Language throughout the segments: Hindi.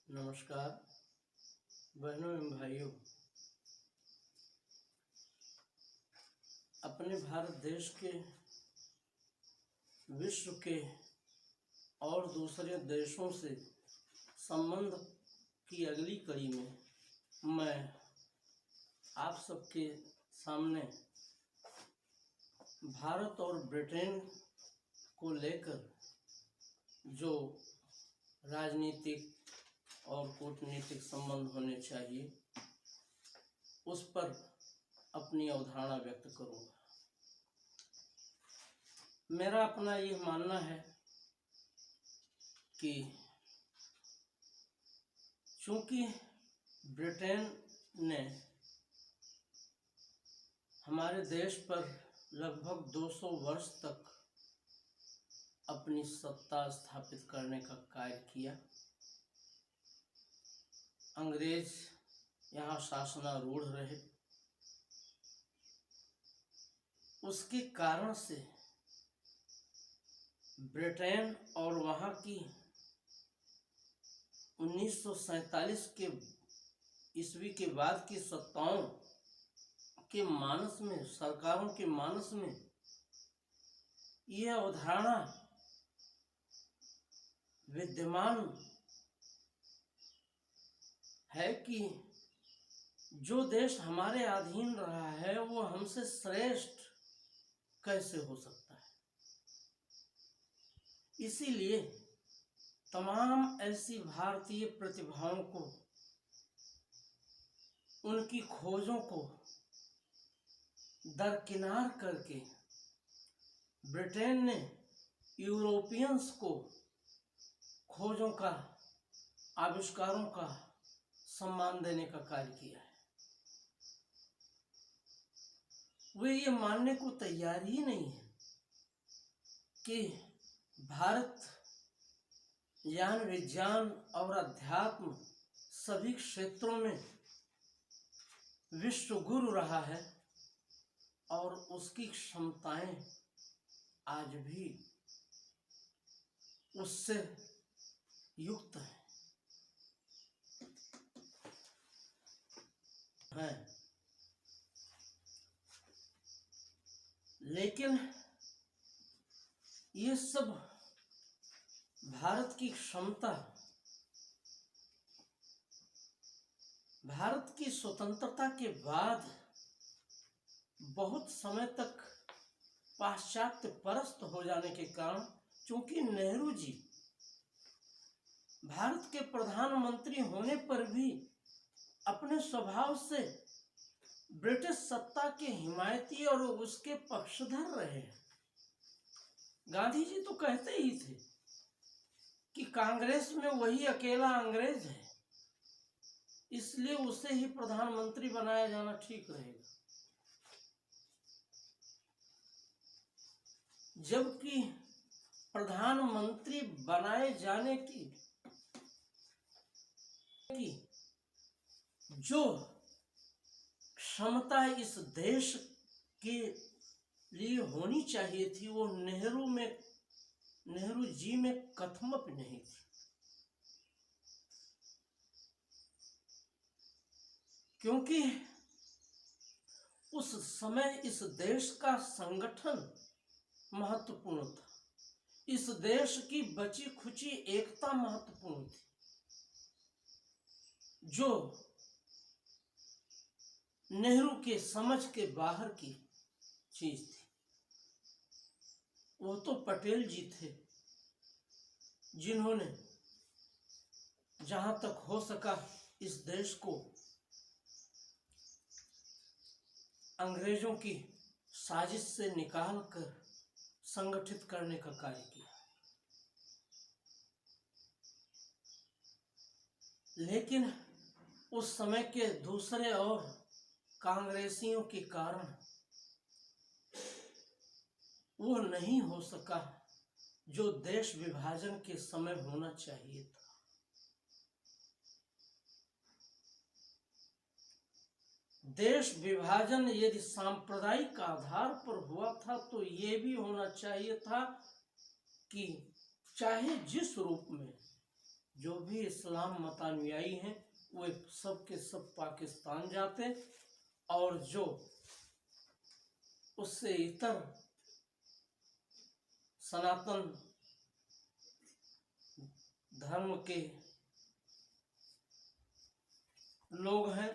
नमस्कार बहनों एवं भाइयों। अपने भारत देश के विश्व के और दूसरे देशों से संबंध की अगली कड़ी में मैं आप सबके सामने भारत और ब्रिटेन को लेकर जो राजनीतिक और कूटनीतिक संबंध होने चाहिए उस पर अपनी अवधारणा व्यक्त करूंगा। मेरा अपना ये मानना है कि चूंकि ब्रिटेन ने हमारे देश पर लगभग 200 वर्ष तक अपनी सत्ता स्थापित करने का कार्य किया, अंग्रेज यहाँ शासनारूढ़ रहे, उसके कारण से ब्रिटेन और वहाँ की 1947 के ईस्वी के बाद की सत्ताओं के मानस में, सरकारों के मानस में यह अवधारणा विद्यमान है कि जो देश हमारे अधीन रहा है वो हमसे श्रेष्ठ कैसे हो सकता है। इसीलिए तमाम ऐसी भारतीय प्रतिभाओं को, उनकी खोजों को दरकिनार करके ब्रिटेन ने यूरोपियंस को खोजों का, आविष्कारों का सम्मान देने का कार्य किया है। वे ये मानने को तैयार ही नहीं है कि भारत ज्ञान, विज्ञान और अध्यात्म सभी क्षेत्रों में विश्व गुरु रहा है और उसकी क्षमताएं आज भी उससे युक्त हैं। लेकिन ये सब भारत की क्षमता, भारत की स्वतंत्रता के बाद बहुत समय तक पाश्चात्य परस्त हो जाने के कारण, चूंकि नेहरू जी भारत के प्रधानमंत्री होने पर भी अपने स्वभाव से ब्रिटिश सत्ता के हिमायती और उसके पक्षधर रहे। गांधी जी तो कहते ही थे कि कांग्रेस में वही अकेला अंग्रेज है, इसलिए उसे ही प्रधानमंत्री बनाया जाना ठीक रहेगा। जबकि प्रधानमंत्री बनाए जाने की जो क्षमता इस देश के लिए होनी चाहिए थी वो नेहरू जी में कथमप नहीं थी। क्योंकि उस समय इस देश का संगठन महत्वपूर्ण था, इस देश की बची खुची एकता महत्वपूर्ण थी, जो नेहरू के समझ के बाहर की चीज थी। वो तो पटेल जी थे जिन्होंने जहां तक हो सका इस देश को अंग्रेजों की साजिश से निकालकर संगठित करने का कार्य किया। लेकिन उस समय के दूसरे और कांग्रेसियों के कारण वो नहीं हो सका जो देश विभाजन के समय होना चाहिए था। देश विभाजन यदि सांप्रदायिक आधार पर हुआ था तो ये भी होना चाहिए था कि चाहे जिस रूप में जो भी इस्लाम मतानुयायी हैं वे सब के सब पाकिस्तान जाते, और जो उससे इतर सनातन धर्म के लोग हैं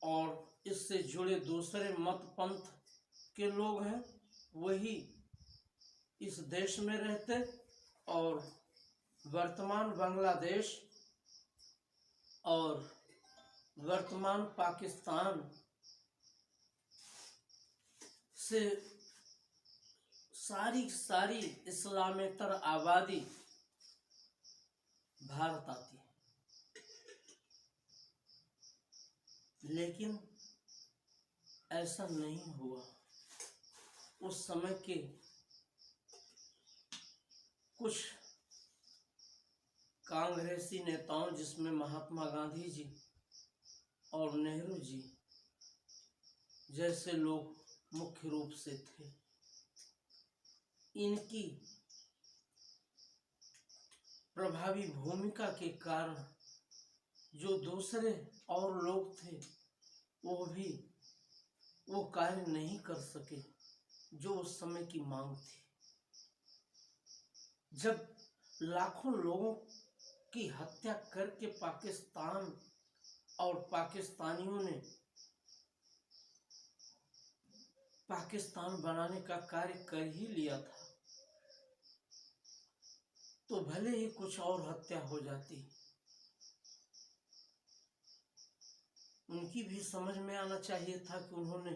और इससे जुड़े दूसरे मत पंथ के लोग हैं, वही इस देश में रहते और वर्तमान बांग्लादेश और वर्तमान पाकिस्तान से सारी इस्लामेतर आबादी भारत आती है। लेकिन ऐसा नहीं हुआ। उस समय के कुछ कांग्रेसी नेताओं, जिसमें महात्मा गांधी जी और नेहरू जी जैसे लोग मुख्य रूप से थे, इनकी प्रभावी भूमिका के कारण जो दूसरे और लोग थे वो कार्य नहीं कर सके जो उस समय की मांग थी। जब लाखों लोगों की हत्या करके पाकिस्तान और पाकिस्तानियों ने पाकिस्तान बनाने का कार्य कर ही लिया था, तो भले ही कुछ और हत्या हो जाती, उनकी भी समझ में आना चाहिए था कि उन्होंने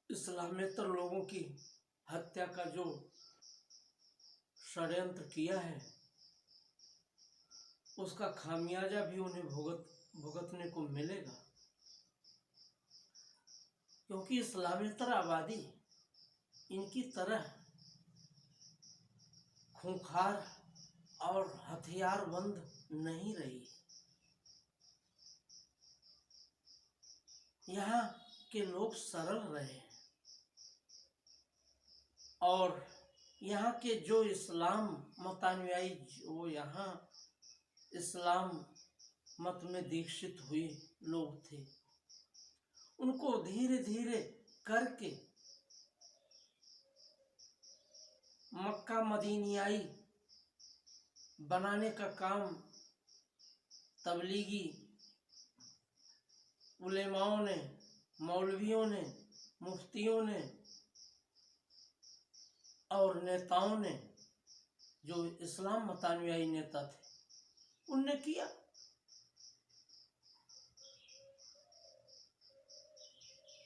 इस्लामेतर लोगों की हत्या का जो षड्यंत्र किया है उसका खामियाजा भी उन्हें भुगतने को मिलेगा, क्योंकि इस्लामेतर आबादी इनकी तरह खूंखार और हथियारबंद नहीं रही। यहाँ के लोग सरल रहे और यहाँ के जो इस्लाम मतानुयायी, जो यहाँ इस्लाम मत में दीक्षित हुए लोग थे, उनको धीरे धीरे करके मक्का मदीनियाई बनाने का काम तबलीगी उलेमाओं ने, मौलवियों ने, मुफ्तियों ने और नेताओं ने, जो इस्लाम मतानुयायी नेता थे, उनने किया।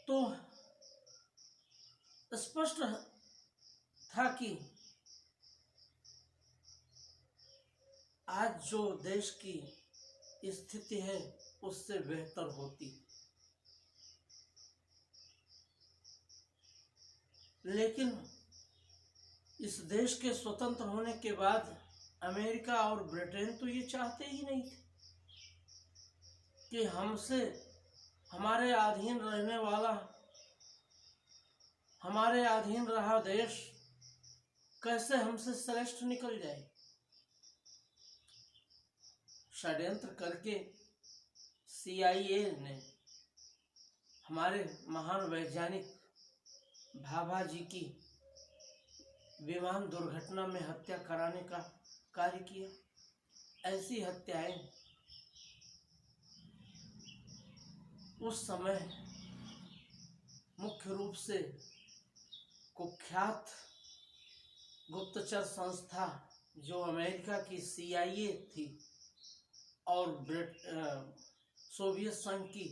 तो स्पष्ट था कि आज जो देश की स्थिति है उससे बेहतर होती, लेकिन इस देश के स्वतंत्र होने के बाद अमेरिका और ब्रिटेन तो ये चाहते ही नहीं थे कि हमसे, हमारे अधीन रहने वाला, हमारे अधीन रहा देश कैसे हमसे श्रेष्ठ निकल जाए। षड्यंत्र करके CIA ने हमारे महान वैज्ञानिक भाभा जी की विमान दुर्घटना में हत्या कराने का कार्य किया। ऐसी हत्याएं उस समय मुख्य रूप से कुख्यात गुप्तचर संस्था जो अमेरिका की CIA थी और सोवियत संघ की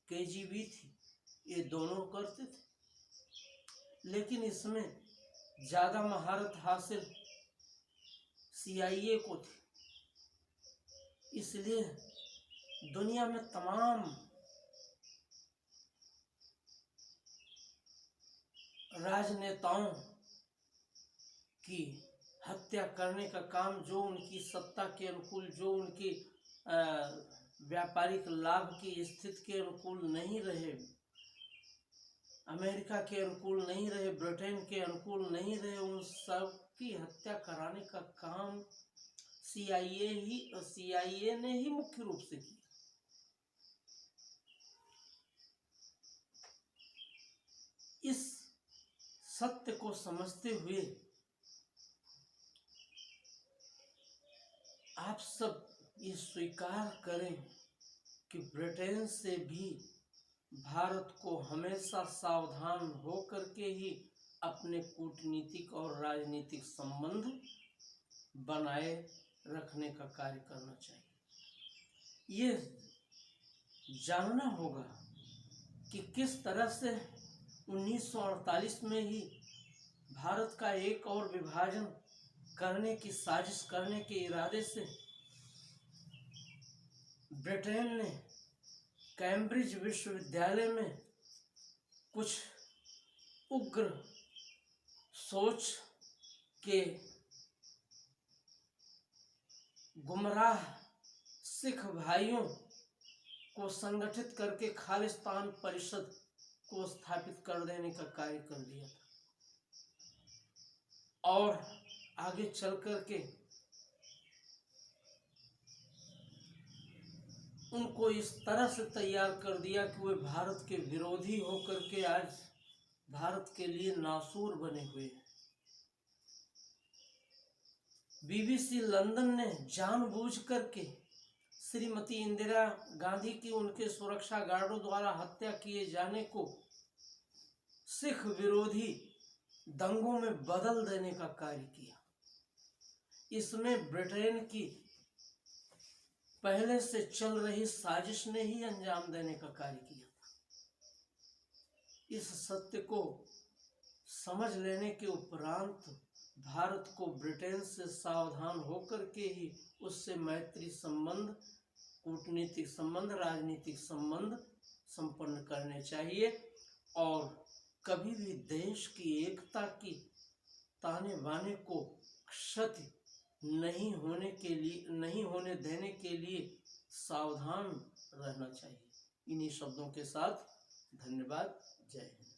KGB थी, ये दोनों करते थे। लेकिन इसमें ज़्यादा महारत हासिल CIA को थी, इसलिए दुनिया में तमाम राजनेताओं की हत्या करने का काम, जो उनकी सत्ता के अनुकूल, जो उनकी व्यापारिक लाभ की स्थिति के अनुकूल नहीं रहे, अमेरिका के अनुकूल नहीं रहे, ब्रिटेन के अनुकूल नहीं रहे, उन सब की हत्या कराने का काम CIA ने ही मुख्य रूप से किया। इस सत्य को समझते हुए आप सब ये स्वीकार करें कि ब्रिटेन से भी भारत को हमेशा सावधान होकर के ही अपने कूटनीतिक और राजनीतिक संबंध बनाए रखने का कार्य करना चाहिए। ये जानना होगा कि किस तरह से 1948 में ही भारत का एक और विभाजन करने की साजिश करने के इरादे से ब्रिटेन ने कैम्ब्रिज विश्वविद्यालय में कुछ उग्र सोच के गुमराह सिख भाइयों को संगठित करके खालिस्तान परिषद को स्थापित कर देने का कार्य कर दिया था और आगे चल करके उनको इस तरह से तैयार कर दिया कि वे भारत के विरोधी होकर के आज भारत के लिए नासूर बने हुए हैं। BBC लंदन ने जानबूझ करके श्रीमती इंदिरा गांधी की उनके सुरक्षा गार्डों द्वारा हत्या किए जाने को सिख विरोधी दंगों में बदल देने का कार्य किया। इसमें ब्रिटेन की पहले से चल रही साजिश ने ही अंजाम देने का कार्य किया था। इस सत्य को समझ लेने के उपरांत भारत को ब्रिटेन से सावधान होकर के ही उससे मैत्री संबंध, कूटनीतिक संबंध, राजनीतिक संबंध संपन्न करने चाहिए और कभी भी देश की एकता की ताने बाने को क्षति नहीं होने देने के लिए सावधान रहना चाहिए। इन्हीं शब्दों के साथ धन्यवाद। जय हिंद।